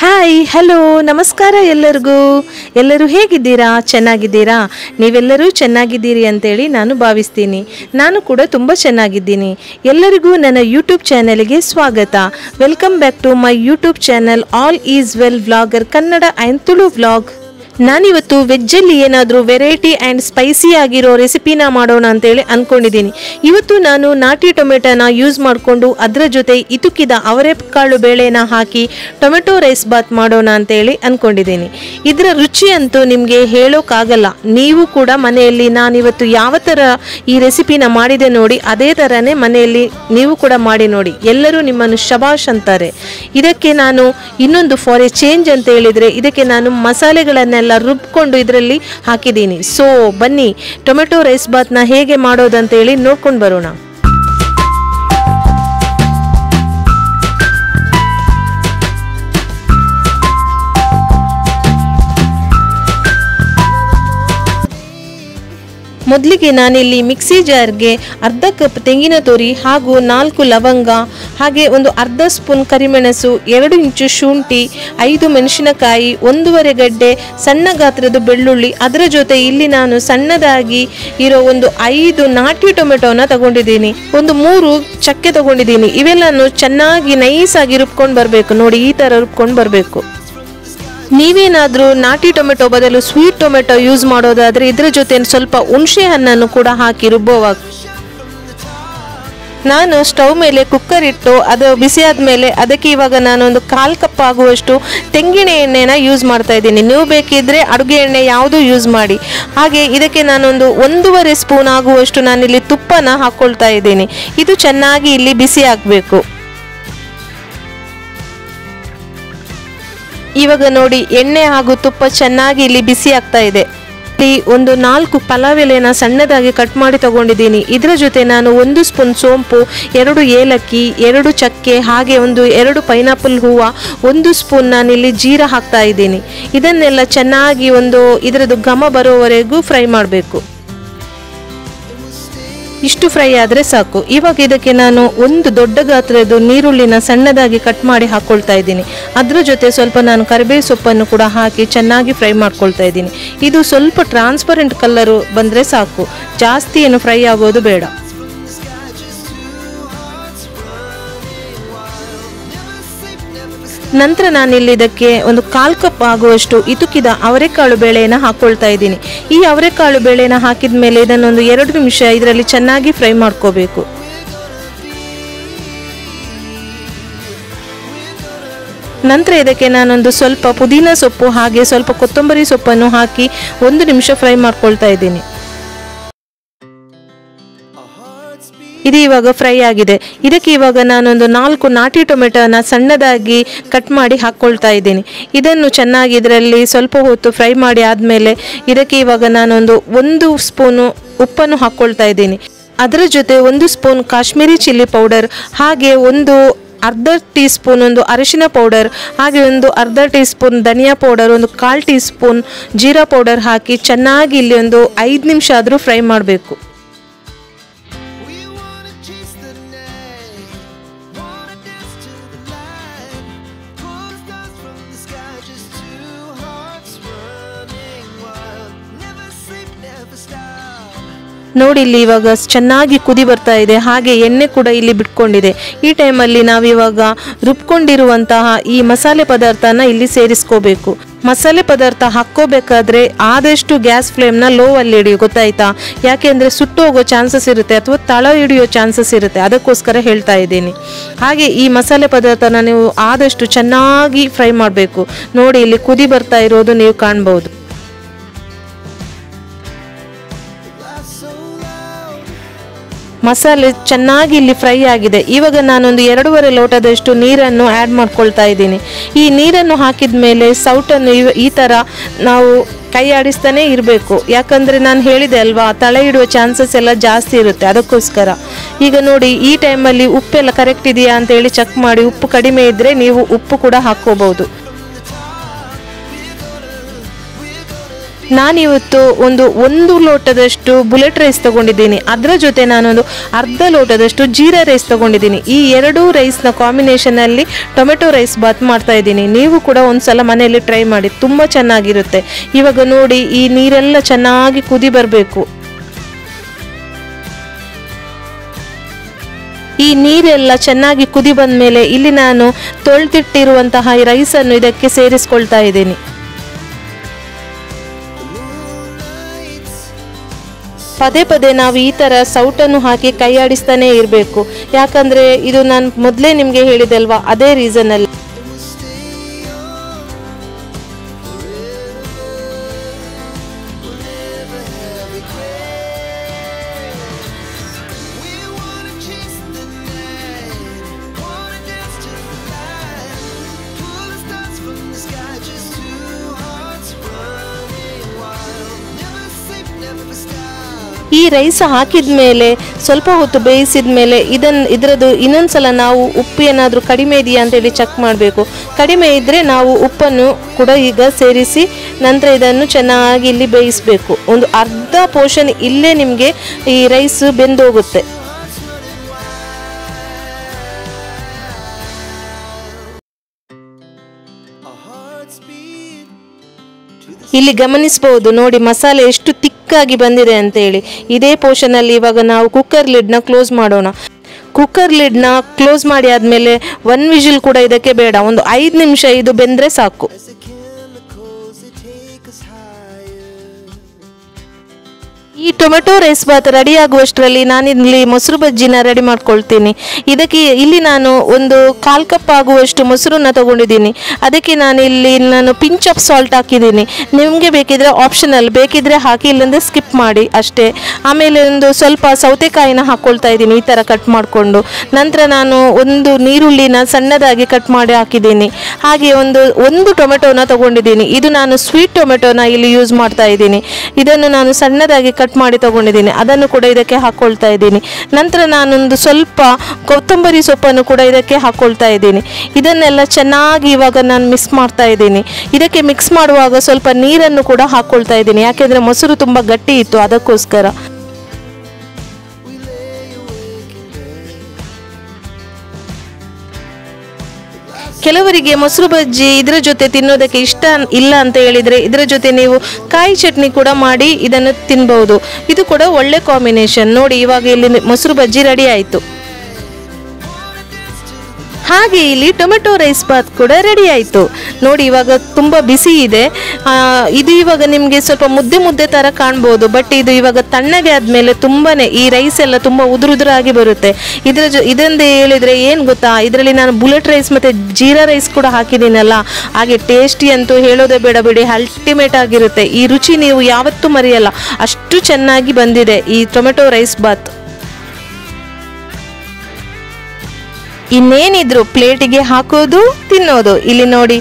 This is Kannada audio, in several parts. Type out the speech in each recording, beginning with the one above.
ಹಾಯ್ ಹಲೋ ನಮಸ್ಕಾರ ಎಲ್ಲರೂ ಹೇಗಿದ್ದೀರಾ ಚೆನ್ನಾಗಿದ್ದೀರಾ ನೀವೆಲ್ಲರೂ ಚೆನ್ನಾಗಿದ್ದೀರಿ ಅಂತೇಳಿ ನಾನು ಭಾವಿಸ್ತೀನಿ ನಾನು ಕೂಡ ತುಂಬ ಚೆನ್ನಾಗಿದ್ದೀನಿ ಎಲ್ಲರಿಗೂ ನನ್ನ ಯೂಟ್ಯೂಬ್ ಚಾನೆಲ್ಗೆ ಸ್ವಾಗತ welcome back to my YouTube channel all is well vlogger Kannada and Tulu vlog ನಾನಿವತ್ತು ವೆಜ್ಜಲ್ಲಿ ಏನಾದರೂ ವೆರೈಟಿ ಆ್ಯಂಡ್ ಸ್ಪೈಸಿ ಆಗಿರೋ ರೆಸಿಪಿನ ಮಾಡೋಣ ಅಂತೇಳಿ ಅಂದ್ಕೊಂಡಿದ್ದೀನಿ ಇವತ್ತು ನಾನು ನಾಟಿ ಟೊಮೆಟೊನ ಯೂಸ್ ಮಾಡಿಕೊಂಡು ಅದರ ಜೊತೆ ಇತುಕಿದ ಅವರೆಕಾಳು ಬೇಳೆನ ಹಾಕಿ ಟೊಮೆಟೊ ರೈಸ್ ಬಾತ್ ಮಾಡೋಣ ಅಂತೇಳಿ ಅಂದ್ಕೊಂಡಿದ್ದೀನಿ ಇದರ ರುಚಿ ಅಂತೂ ನಿಮಗೆ ಹೇಳೋಕ್ಕಾಗಲ್ಲ ನೀವು ಕೂಡ ಮನೆಯಲ್ಲಿ ನಾನಿವತ್ತು ಯಾವ ಥರ ಈ ರೆಸಿಪಿನ ಮಾಡಿದೆ ನೋಡಿ ಅದೇ ಥರನೇ ಮನೆಯಲ್ಲಿ ನೀವು ಕೂಡ ಮಾಡಿ ನೋಡಿ ಎಲ್ಲರೂ ನಿಮ್ಮನ್ನು ಶಬಾಷ್ ಅಂತಾರೆ ಇದಕ್ಕೆ ನಾನು ಇನ್ನೊಂದು ಫಾರ್ ಎ ಚೇಂಜ್ ಅಂತ ಹೇಳಿದರೆ ಇದಕ್ಕೆ ನಾನು ಮಸಾಲೆಗಳನ್ನೆಲ್ಲ ರುಬ್ಕೊಂಡು ಇದರಲ್ಲಿ ಹಾಕಿದ್ದೀನಿ ಸೊ ಬನ್ನಿ ಟೊಮೆಟೊ ರೈಸ್ ಬಾತ್ನ ಹೇಗೆ ಮಾಡೋದಂತೇಳಿ ನೋಡ್ಕೊಂಡು ಬರೋಣ ಮೊದಲಿಗೆ ನಾನಿಲ್ಲಿ ಮಿಕ್ಸಿ ಜಾರ್ಗೆ ಅರ್ಧ ಕಪ್ ತೆಂಗಿನ ತುರಿ ಹಾಗೂ 4 ಲವಂಗ ಹಾಗೆ ಒಂದು ಅರ್ಧ ಸ್ಪೂನ್ ಕರಿಮೆಣಸು 2 ಇಂಚು ಶುಂಠಿ 5 ಮೆಣಸಿನಕಾಯಿ 1.5 ಗಡ್ಡೆ ಸಣ್ಣ ಗಾತ್ರದ ಬೆಳ್ಳುಳ್ಳಿ ಅದರ ಜೊತೆ ಇಲ್ಲಿ ನಾನು ಸಣ್ಣದಾಗಿ ಇರೋ ಒಂದು 5 ನಾಟಿ ಟೊಮೆಟೊನ ತಗೊಂಡಿದ್ದೀನಿ ಒಂದು 3 ಚಕ್ಕೆ ತಗೊಂಡಿದ್ದೀನಿ ಇವೆಲ್ಲನೂ ಚೆನ್ನಾಗಿ ನೈಸ್ ಆಗಿ ರುಬ್ಕೊಂಡು ಬರಬೇಕು ನೋಡಿ ಈ ಥರ ರುಬ್ಕೊಂಡು ಬರಬೇಕು ನೀವೇನಾದರೂ ನಾಟಿ ಟೊಮೆಟೊ ಬದಲು ಸ್ವೀಟ್ ಟೊಮೆಟೊ ಯೂಸ್ ಮಾಡೋದಾದರೆ ಇದರ ಜೊತೆ ಸ್ವಲ್ಪ ಹುಣಸೆ ಹಣ್ಣನ್ನು ಕೂಡ ಹಾಕಿ ರುಬ್ಬುವಾಗ ನಾನು ಸ್ಟವ್ ಮೇಲೆ ಕುಕ್ಕರ್ ಇಟ್ಟು ಅದು ಬಿಸಿ ಆದಮೇಲೆ ಅದಕ್ಕೆ ಇವಾಗ ನಾನೊಂದು 1/4 ಕಪ್ ಆಗುವಷ್ಟು ತೆಂಗಿನ ಎಣ್ಣೆನ ಯೂಸ್ ಮಾಡ್ತಾ ಇದ್ದೀನಿ ನೀವು ಬೇಕಿದ್ರೆ ಅಡುಗೆ ಎಣ್ಣೆ ಯಾವುದು ಯೂಸ್ ಮಾಡಿ ಹಾಗೆ ಇದಕ್ಕೆ ನಾನೊಂದು 1.5 ಸ್ಪೂನ್ ಆಗುವಷ್ಟು ನಾನಿಲ್ಲಿ ತುಪ್ಪನ ಹಾಕ್ಕೊಳ್ತಾ ಇದ್ದೀನಿ ಇದು ಚೆನ್ನಾಗಿ ಇಲ್ಲಿ ಬಿಸಿ ಆಗಬೇಕು ಇವಾಗ ನೋಡಿ ಎಣ್ಣೆ ಹಾಗೂ ತುಪ್ಪ ಚೆನ್ನಾಗಿ ಇಲ್ಲಿ ಬಿಸಿ ಆಗ್ತಾ ಇದೆ ಒಂದು 4 ಪಲಾವ್ ಎಲೆನ ಸಣ್ಣದಾಗಿ ಕಟ್ ಮಾಡಿ ತಗೊಂಡಿದ್ದೀನಿ ಇದರ ಜೊತೆ ನಾನು 1 ಸ್ಪೂನ್ ಸೋಂಪು 2 ಏಲಕ್ಕಿ 2 ಚಕ್ಕೆ ಹಾಗೆ 2 ಪೈನಾಪಲ್ ಹೂವು 1 ಸ್ಪೂನ್ ನಾನಿಲ್ಲಿ ಜೀರಾ ಹಾಕ್ತಾ ಇದ್ದೀನಿ ಇದನ್ನೆಲ್ಲ ಚೆನ್ನಾಗಿ ಇದರದ್ದು ಘಮ ಬರೋವರೆಗೂ ಫ್ರೈ ಮಾಡಬೇಕು ಇಷ್ಟು ಫ್ರೈ ಆದರೆ ಸಾಕು ಇವಾಗ ಇದಕ್ಕೆ ನಾನು ಒಂದು ದೊಡ್ಡ ಗಾತ್ರದ ನೀರುಳ್ಳಿನ ಸಣ್ಣದಾಗಿ ಕಟ್ ಮಾಡಿ ಹಾಕ್ಕೊಳ್ತಾ ಇದ್ದೀನಿ ಅದರ ಜೊತೆ ಸ್ವಲ್ಪ ನಾನು ಕರಿಬೇವು ಸೊಪ್ಪನ್ನು ಕೂಡ ಹಾಕಿ ಚೆನ್ನಾಗಿ ಫ್ರೈ ಮಾಡ್ಕೊಳ್ತಾ ಇದ್ದೀನಿ ಇದು ಸ್ವಲ್ಪ ಟ್ರಾನ್ಸ್ಪರೆಂಟ್ ಕಲರು ಬಂದರೆ ಸಾಕು ಜಾಸ್ತಿ ಏನು ಫ್ರೈ ಆಗೋದು ಬೇಡ ನಂತರ ನಾನಿಲ್ಲಿ ಇದಕ್ಕೆ ಒಂದು 1/4 ಕಪ್ ಆಗುವಷ್ಟು ಇತುಕಿದ ಅವರೆಕಾಳು ಬೇಳೆನ ಹಾಕ್ಕೊಳ್ತಾ ಇದ್ದೀನಿ ಈ ಅವರೆಕಾಳು ಬೇಳೆನ ಹಾಕಿದ ಮೇಲೆ ಇದನ್ನೊಂದು 2 ನಿಮಿಷ ಇದರಲ್ಲಿ ಚೆನ್ನಾಗಿ ಫ್ರೈ ಮಾಡ್ಕೋಬೇಕು ನಂತರ ಇದಕ್ಕೆ ನಾನೊಂದು ಸ್ವಲ್ಪ ಪುದೀನ ಸೊಪ್ಪು ಹಾಗೆ ಸ್ವಲ್ಪ ಕೊತ್ತಂಬರಿ ಸೊಪ್ಪನ್ನು ಹಾಕಿ 1 ನಿಮಿಷ ಫ್ರೈ ಮಾಡ್ಕೊಳ್ತಾ ಇದ್ದೀನಿ ಇದು ಇವಾಗ ಫ್ರೈ ಆಗಿದೆ ಇದಕ್ಕೆ ಇವಾಗ ನಾನೊಂದು 4 ನಾಟಿ ಟೊಮೆಟೊನ ಸಣ್ಣದಾಗಿ ಕಟ್ ಮಾಡಿ ಹಾಕ್ಕೊಳ್ತಾ ಇದ್ದೀನಿ ಇದನ್ನು ಚೆನ್ನಾಗಿ ಇದರಲ್ಲಿ ಸ್ವಲ್ಪ ಹೊತ್ತು ಫ್ರೈ ಮಾಡಿ ಆದಮೇಲೆ ಇದಕ್ಕೆ ಇವಾಗ ನಾನೊಂದು 1 ಸ್ಪೂನು ಉಪ್ಪನ್ನು ಹಾಕ್ಕೊಳ್ತಾ ಇದ್ದೀನಿ ಅದರ ಜೊತೆ 1 ಸ್ಪೂನ್ ಕಾಶ್ಮೀರಿ ಚಿಲ್ಲಿ ಪೌಡರ್ ಹಾಗೆ ಅರ್ಧ ಟೀ ಸ್ಪೂನ್ ಅರಿಶಿನ ಪೌಡರ್ ಹಾಗೆ ಅರ್ಧ ಟೀ ಸ್ಪೂನ್ ಧನಿಯಾ ಪೌಡರ್ 1/4 ಟೀ ಸ್ಪೂನ್ ಜೀರಾ ಪೌಡರ್ ಹಾಕಿ ಚೆನ್ನಾಗಿ ಇಲ್ಲಿ 5 ನಿಮಿಷ ಆದರೂ ಫ್ರೈ ಮಾಡಬೇಕು ನೋಡಿ ಇಲ್ಲಿ ಇವಾಗ ಚೆನ್ನಾಗಿ ಕುದಿ ಬರ್ತಾ ಇದೆ ಹಾಗೆ ಎಣ್ಣೆ ಕೂಡ ಇಲ್ಲಿ ಬಿಟ್ಕೊಂಡಿದೆ ಈ ಟೈಮಲ್ಲಿ ನಾವಿವಾಗ ರುಬ್ಕೊಂಡಿರುವಂತಹ ಈ ಮಸಾಲೆ ಪದಾರ್ಥನ ಇಲ್ಲಿ ಸೇರಿಸ್ಕೋಬೇಕು ಮಸಾಲೆ ಪದಾರ್ಥ ಹಾಕ್ಕೋಬೇಕಾದ್ರೆ ಆದಷ್ಟು ಗ್ಯಾಸ್ ಫ್ಲೇಮ್ನ ಲೋ ಅಲ್ಲಿ ಇಡಿ ಗೊತ್ತಾಯ್ತಾ ಯಾಕೆಂದರೆ ಸುಟ್ಟು ಹೋಗೋ ಚಾನ್ಸಸ್ ಇರುತ್ತೆ ಅಥವಾ ತಳ ಹಿಡಿಯೋ ಚಾನ್ಸಸ್ ಇರುತ್ತೆ ಅದಕ್ಕೋಸ್ಕರ ಹೇಳ್ತಾ ಇದ್ದೀನಿ ಹಾಗೆ ಈ ಮಸಾಲೆ ಪದಾರ್ಥನ ನೀವು ಆದಷ್ಟು ಚೆನ್ನಾಗಿ ಫ್ರೈ ಮಾಡಬೇಕು ನೋಡಿ ಇಲ್ಲಿ ಕುದಿ ಬರ್ತಾ ಇರೋದು ನೀವು ಕಾಣ್ಬೋದು ಮಸಾಲೆ ಚೆನ್ನಾಗಿ ಇಲ್ಲಿ ಫ್ರೈ ಆಗಿದೆ ಇವಾಗ ನಾನೊಂದು 2.5 ಲೋಟದಷ್ಟು ನೀರನ್ನು ಆ್ಯಡ್ ಮಾಡ್ಕೊಳ್ತಾ ಇದ್ದೀನಿ ಈ ನೀರನ್ನು ಹಾಕಿದ ಮೇಲೆ ಸೌಟನ್ನು ಈ ಥರ ನಾವು ಕೈ ಆಡಿಸ್ತಾನೆ ಇರಬೇಕು ಯಾಕಂದರೆ ನಾನು ಹೇಳಿದೆ ಅಲ್ವಾ ತಳ ಇಡುವ ಚಾನ್ಸಸ್ ಎಲ್ಲ ಜಾಸ್ತಿ ಇರುತ್ತೆ ಅದಕ್ಕೋಸ್ಕರ ಈಗ ನೋಡಿ ಈ ಟೈಮಲ್ಲಿ ಉಪ್ಪೆಲ್ಲ ಕರೆಕ್ಟ್ ಇದೆಯಾ ಅಂತೇಳಿ ಚೆಕ್ ಮಾಡಿ ಉಪ್ಪು ಕಡಿಮೆ ಇದ್ದರೆ ನೀವು ಉಪ್ಪು ಕೂಡ ಹಾಕ್ಕೋಬಹುದು ನಾನಿವತ್ತು ಒಂದು ಲೋಟದಷ್ಟು ಬುಲೆಟ್ ರೈಸ್ ತೊಗೊಂಡಿದ್ದೀನಿ. ಅದರ ಜೊತೆ ನಾನೊಂದು ಅರ್ಧ ಲೋಟದಷ್ಟು ಜೀರಾ ರೈಸ್ ತೊಗೊಂಡಿದ್ದೀನಿ. ಈ ಎರಡೂ ರೈಸ್ನ ಕಾಂಬಿನೇಷನಲ್ಲಿ ಟೊಮೆಟೊ ರೈಸ್ ಬಾತ್ ಮಾಡ್ತಾ ಇದ್ದೀನಿ. ನೀವು ಕೂಡ ಒಂದ್ಸಲ ಮನೆಯಲ್ಲಿ ಟ್ರೈ ಮಾಡಿ, ತುಂಬ ಚೆನ್ನಾಗಿರುತ್ತೆ. ಇವಾಗ ನೋಡಿ, ಈ ನೀರೆಲ್ಲ ಚೆನ್ನಾಗಿ ಕುದಿ ಬರಬೇಕು. ಈ ನೀರೆಲ್ಲ ಚೆನ್ನಾಗಿ ಕುದಿ ಬಂದ ಮೇಲೆ ಇಲ್ಲಿ ನಾನು ತೊಳೆದಿಟ್ಟಿರುವಂತಹ ಈ ರೈಸನ್ನು ಇದಕ್ಕೆ ಸೇರಿಸ್ಕೊಳ್ತಾ ಇದ್ದೀನಿ. ಪದೇ ಪದೇ ನಾವು ಈ ಥರ ಸೌಟನ್ನು ಹಾಕಿ ಕೈ ಆಡಿಸ್ತಾನೆ ಇರಬೇಕು. ಯಾಕಂದರೆ ಇದು ನಾನು ಮೊದಲೇ ನಿಮಗೆ ಹೇಳಿದೆ ಅಲ್ವಾ, ಅದೇ ರೀಸನಲ್ಲಿ. ಈ ರೈಸ್ ಹಾಕಿದ ಮೇಲೆ ಸ್ವಲ್ಪ ಹೊತ್ತು ಬೇಯಿಸಿದ ಮೇಲೆ ಇದರದ್ದು ಇನ್ನೊಂದ್ಸಲ ನಾವು ಉಪ್ಪು ಏನಾದರೂ ಕಡಿಮೆ ಇದೆಯಾ ಅಂತೇಳಿ ಚೆಕ್ ಮಾಡಬೇಕು. ಕಡಿಮೆ ಇದ್ದರೆ ನಾವು ಉಪ್ಪನ್ನು ಕೂಡ ಈಗ ಸೇರಿಸಿ ನಂತರ ಇದನ್ನು ಚೆನ್ನಾಗಿ ಇಲ್ಲಿ ಬೇಯಿಸಬೇಕು. ಒಂದು ಅರ್ಧ ಪೋರ್ಷನ್ ಇಲ್ಲೇ ನಿಮಗೆ ಈ ರೈಸ್ ಬೆಂದೋಗುತ್ತೆ. ಇಲ್ಲಿ ಗಮನಿಸಬಹುದು ನೋಡಿ, ಮಸಾಲೆ ಎಷ್ಟು ತಿಕ್ಕಾಗಿ ಬಂದಿದೆ ಅಂತ ಹೇಳಿ. ಇದೇ ಪೋರ್ಷನ್ ಅಲ್ಲಿ ಇವಾಗ ನಾವು ಕುಕ್ಕರ್ ಲಿಡ್ನ ಕ್ಲೋಸ್ ಮಾಡೋಣ. ಕುಕ್ಕರ್ ಲಿಡ್ನ ಕ್ಲೋಸ್ ಮಾಡಿ ಆದಮೇಲೆ 1 ವಿಜಿಲ್ ಕೂಡ ಇದಕ್ಕೆ ಬೇಡ, ಒಂದು 5 ನಿಮಿಷ ಇದು ಬೆಂದರೆ ಸಾಕು. ಈ ಟೊಮೆಟೊ ರೈಸ್ ಬಾತ್ ರೆಡಿ ಆಗುವಷ್ಟರಲ್ಲಿ ನಾನಿಲ್ಲಿ ಮೊಸರು ಬಜ್ಜಿನ ರೆಡಿ ಮಾಡ್ಕೊಳ್ತೀನಿ. ಇದಕ್ಕೆ ಇಲ್ಲಿ ನಾನು ಒಂದು 1/4 ಕಪ್ ಆಗುವಷ್ಟು ಮೊಸರನ್ನ ತಗೊಂಡಿದ್ದೀನಿ. ಅದಕ್ಕೆ ನಾನು ಪಿಂಚ್ ಆಫ್ ಸಾಲ್ಟ್ ಹಾಕಿದ್ದೀನಿ. ನಿಮಗೆ ಬೇಕಿದ್ರೆ ಆಪ್ಷನಲ್, ಬೇಕಿದ್ರೆ ಹಾಕಿ, ಇಲ್ಲಂದ್ರೆ ಸ್ಕಿಪ್ ಮಾಡಿ ಅಷ್ಟೇ. ಆಮೇಲೆ ಒಂದು ಸ್ವಲ್ಪ ಸೌತೆಕಾಯಿನ ಹಾಕ್ಕೊಳ್ತಾ ಇದ್ದೀನಿ ಈ ಥರ ಕಟ್ ಮಾಡಿಕೊಂಡು. ನಂತರ ನಾನು ಒಂದು ನೀರುಳ್ಳಿನ ಸಣ್ಣದಾಗಿ ಕಟ್ ಮಾಡಿ ಹಾಕಿದ್ದೀನಿ. ಹಾಗೆ ಒಂದು ಟೊಮೆಟೊನ ತಗೊಂಡಿದ್ದೀನಿ. ಇದು ನಾನು ಸ್ವೀಟ್ ಟೊಮೆಟೊನ ಇಲ್ಲಿ ಯೂಸ್ ಮಾಡ್ತಾ ಇದ್ದೀನಿ. ಇದನ್ನು ನಾನು ಸಣ್ಣದಾಗಿ ಕಟ್ ಮಾಡಿ ತಗೊಂಡಿದ್ದೀನಿ. ಅದನ್ನು ಕೂಡ ಇದಕ್ಕೆ ಹಾಕ್ಕೊಳ್ತಾ ಇದ್ದೀನಿ. ನಂತರ ನಾನೊಂದು ಸ್ವಲ್ಪ ಕೊತ್ತಂಬರಿ ಸೊಪ್ಪನ್ನು ಕೂಡ ಇದಕ್ಕೆ ಹಾಕ್ಕೊಳ್ತಾ ಇದ್ದೀನಿ. ಇದನ್ನೆಲ್ಲ ಚೆನ್ನಾಗಿ ಇವಾಗ ನಾನು ಮಿಕ್ಸ್ ಮಾಡ್ತಾ ಇದ್ದೀನಿ. ಇದಕ್ಕೆ ಮಿಕ್ಸ್ ಮಾಡುವಾಗ ಸ್ವಲ್ಪ ನೀರನ್ನು ಕೂಡ ಹಾಕ್ಕೊಳ್ತಾ ಇದ್ದೀನಿ, ಯಾಕೆಂದರೆ ಮೊಸರು ತುಂಬ ಗಟ್ಟಿ ಇತ್ತು, ಅದಕ್ಕೋಸ್ಕರ. ಕೆಲವರಿಗೆ ಮೊಸರು ಬಜ್ಜಿ ಇದರ ಜೊತೆ ತಿನ್ನೋದಕ್ಕೆ ಇಷ್ಟ ಇಲ್ಲ ಅಂತ ಹೇಳಿದರೆ ಇದರ ಜೊತೆ ನೀವು ಕಾಯಿ ಚಟ್ನಿ ಕೂಡ ಮಾಡಿ ಇದನ್ನು ತಿನ್ಬಹುದು. ಇದು ಕೂಡ ಒಳ್ಳೆ ಕಾಂಬಿನೇಷನ್. ನೋಡಿ, ಇವಾಗ ಇಲ್ಲಿ ಮೊಸರು ಬಜ್ಜಿ ರೆಡಿ ಆಯಿತು. ಹಾಗೆ ಇಲ್ಲಿ ಟೊಮೆಟೊ ರೈಸ್ ಬಾತ್ ಕೂಡ ರೆಡಿ ಆಯಿತು. ನೋಡಿ, ಇವಾಗ ತುಂಬ ಬಿಸಿ ಇದೆ. ಇದು ಇವಾಗ ನಿಮಗೆ ಸ್ವಲ್ಪ ಮುದ್ದೆ ಥರ ಕಾಣ್ಬೋದು, ಬಟ್ ಇದು ಇವಾಗ ತಣ್ಣಗೆ ಆದಮೇಲೆ ತುಂಬಾ ಈ ರೈಸ್ ಎಲ್ಲ ತುಂಬ ಉದುರಾಗಿ ಬರುತ್ತೆ. ಇದೊಂದು ಹೇಳಿದರೆ ಏನು ಗೊತ್ತಾ, ಇದರಲ್ಲಿ ನಾನು ಬುಲೆಟ್ ರೈಸ್ ಮತ್ತು ಜೀರಾ ರೈಸ್ ಕೂಡ ಹಾಕಿದ್ದೀನಲ್ಲ, ಹಾಗೆ ಟೇಸ್ಟಿ ಅಂತೂ ಹೇಳೋದೇ ಬೇಡ ಬಿಡಿ, ಅಲ್ಟಿಮೇಟ್ ಆಗಿರುತ್ತೆ. ಈ ರುಚಿ ನೀವು ಯಾವತ್ತೂ ಮರೆಯಲ್ಲ, ಅಷ್ಟು ಚೆನ್ನಾಗಿ ಬಂದಿದೆ ಈ ಟೊಮೆಟೊ ರೈಸ್ ಬಾತ್. ಇನ್ನೇನಿದ್ರು ಪ್ಲೇಟಿಗೆ ಹಾಕೋದು, ತಿನ್ನೋದು. ಇಲ್ಲಿ ನೋಡಿ,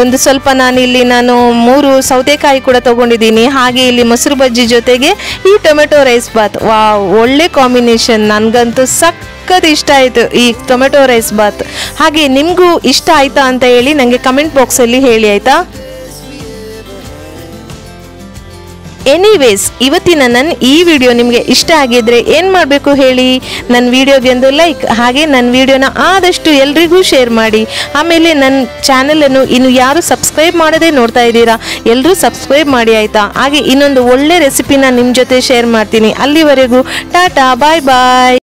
ಒಂದು ಸ್ವಲ್ಪ ನಾನು 3 ಸೌತೆಕಾಯಿ ಕೂಡ ತಗೊಂಡಿದ್ದೀನಿ. ಹಾಗೆ ಇಲ್ಲಿ ಮೊಸರು ಬಜ್ಜಿ ಜೊತೆಗೆ ಈ ಟೊಮೆಟೊ ರೈಸ್ ಬಾತ್. ವಾವ್, ಒಳ್ಳೆ ಕಾಂಬಿನೇಷನ್. ನನಗಂತೂ ಸಖತ್ ಇಷ್ಟ ಆಯಿತು ಈ ಟೊಮೆಟೊ ರೈಸ್ ಬಾತ್. ಹಾಗೆ ನಿಮಗೂ ಇಷ್ಟ ಆಯಿತಾ ಅಂತ ಹೇಳಿ ನನಗೆ ಕಮೆಂಟ್ ಬಾಕ್ಸಲ್ಲಿ ಹೇಳಿ, ಆಯಿತಾ? ಎನಿವೇಸ್, ಇವತ್ತಿನ ನನ್ನ ಈ ವಿಡಿಯೋ ನಿಮಗೆ ಇಷ್ಟ ಆಗಿದ್ರೆ ಏನು ಮಾಡಬೇಕು ಹೇಳಿ, ನನ್ನ ವಿಡಿಯೋಗೆ ಒಂದು ಲೈಕ್, ಹಾಗೆ ನನ್ನ ವಿಡಿಯೋನ ಆದಷ್ಟು ಎಲ್ರಿಗೂ ಶೇರ್ ಮಾಡಿ. ಆಮೇಲೆ ನನ್ನ ಚಾನಲನ್ನು ಇನ್ನು ಯಾರು ಸಬ್ಸ್ಕ್ರೈಬ್ ಮಾಡದೆ ನೋಡ್ತಾ ಇದ್ದೀರಾ, ಎಲ್ಲರೂ ಸಬ್ಸ್ಕ್ರೈಬ್ ಮಾಡಿ, ಆಯಿತಾ? ಹಾಗೆ ಇನ್ನೊಂದು ಒಳ್ಳೆ ರೆಸಿಪಿನ ನಿಮ್ಮ ಜೊತೆ ಶೇರ್ ಮಾಡ್ತೀನಿ. ಅಲ್ಲಿವರೆಗೂ ಟಾಟಾ, ಬಾಯ್ ಬಾಯ್.